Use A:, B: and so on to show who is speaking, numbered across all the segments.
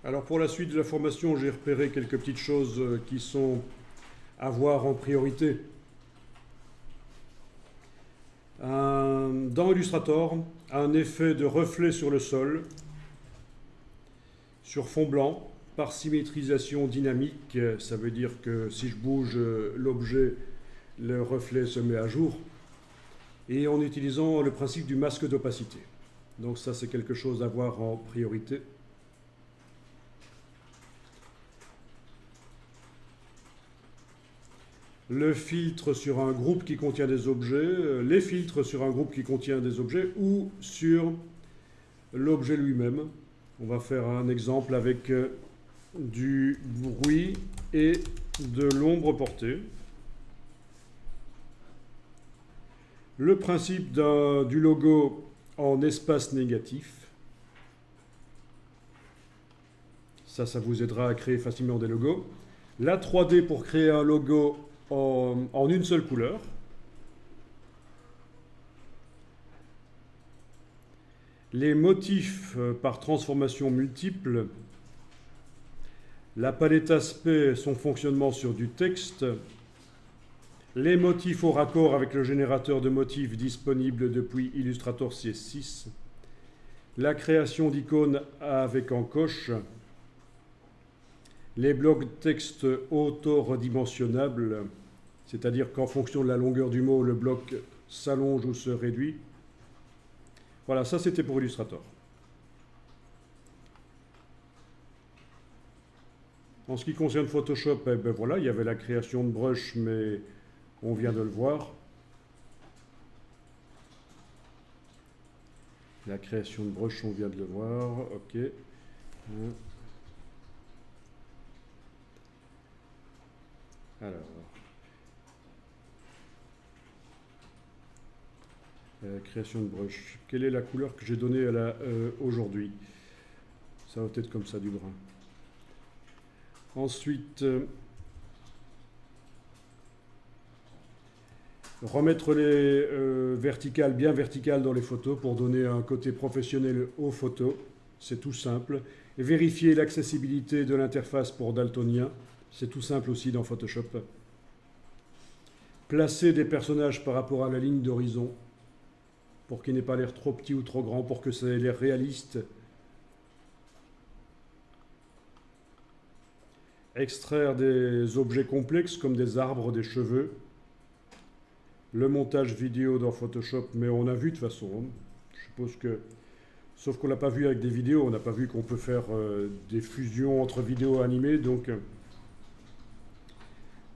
A: Alors pour la suite de la formation, j'ai repéré quelques petites choses qui sont à voir en priorité. Dans Illustrator, un effet de reflet sur le sol, sur fond blanc, par symétrisation dynamique. Ça veut dire que si je bouge l'objet, le reflet se met à jour. Et en utilisant le principe du masque d'opacité. Donc ça, c'est quelque chose à voir en priorité. Le filtre sur un groupe qui contient des objets, les filtres sur un groupe qui contient des objets ou sur l'objet lui-même. On va faire un exemple avec du bruit et de l'ombre portée. Le principe du logo en espace négatif. Ça vous aidera à créer facilement des logos. La 3D pour créer un logo en une seule couleur. Les motifs par transformation multiple. La palette aspect, son fonctionnement sur du texte. Les motifs au raccord avec le générateur de motifs disponible depuis Illustrator CS6. La création d'icônes avec encoche. Les blocs de texte auto-redimensionnables, c'est-à-dire qu'en fonction de la longueur du mot, le bloc s'allonge ou se réduit. Voilà, ça c'était pour Illustrator. En ce qui concerne Photoshop, eh ben voilà, il y avait la création de brush, mais on vient de le voir. La création de brush, on vient de le voir. Ok. Alors. Création de brush. Quelle est la couleur que j'ai donnée aujourd'hui? Ça va être comme ça, du brun. Ensuite, remettre les verticales, bien verticales dans les photos pour donner un côté professionnel aux photos. C'est tout simple. Et vérifier l'accessibilité de l'interface pour daltonien. C'est tout simple aussi dans Photoshop. Placer des personnages par rapport à la ligne d'horizon pour qu'il n'ait pas l'air trop petit ou trop grand, pour que ça ait l'air réaliste. Extraire des objets complexes comme des arbres, des cheveux. Le montage vidéo dans Photoshop, mais on a vu de toute façon. Je suppose que, sauf qu'on l'a pas vu avec des vidéos, on n'a pas vu qu'on peut faire des fusions entre vidéos animées, donc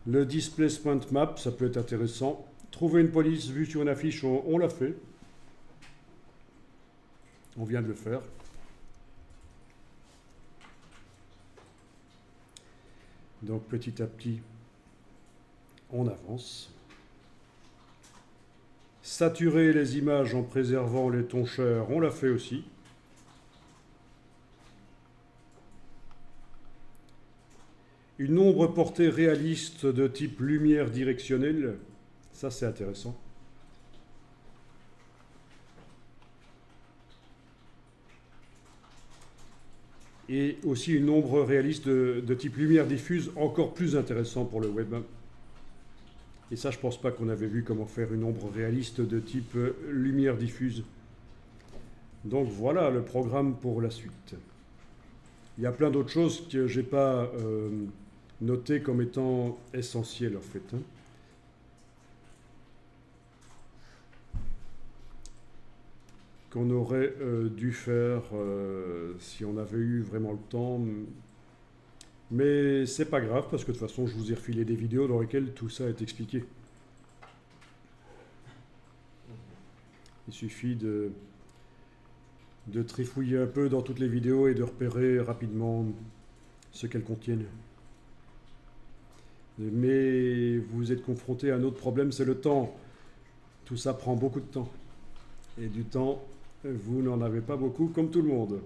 A: le displacement map, ça peut être intéressant. Trouver une police vue sur une affiche, on l'a fait. On vient de le faire. Donc petit à petit, on avance. Saturer les images en préservant les toncheurs, on l'a fait aussi. Une ombre portée réaliste de type lumière directionnelle, ça c'est intéressant. Et aussi une ombre réaliste de type lumière diffuse, encore plus intéressant pour le web. Et ça, je ne pense pas qu'on avait vu comment faire une ombre réaliste de type lumière diffuse. Donc voilà le programme pour la suite. Il y a plein d'autres choses que je n'ai pas notées comme étant essentielles en fait. Qu'on aurait dû faire si on avait eu vraiment le temps. Mais c'est pas grave parce que de toute façon je vous ai refilé des vidéos dans lesquelles tout ça est expliqué. Il suffit de trifouiller un peu dans toutes les vidéos et de repérer rapidement ce qu'elles contiennent. Mais vous êtes confronté à un autre problème, c'est le temps. Tout ça prend beaucoup de temps. Et du temps, vous n'en avez pas beaucoup comme tout le monde.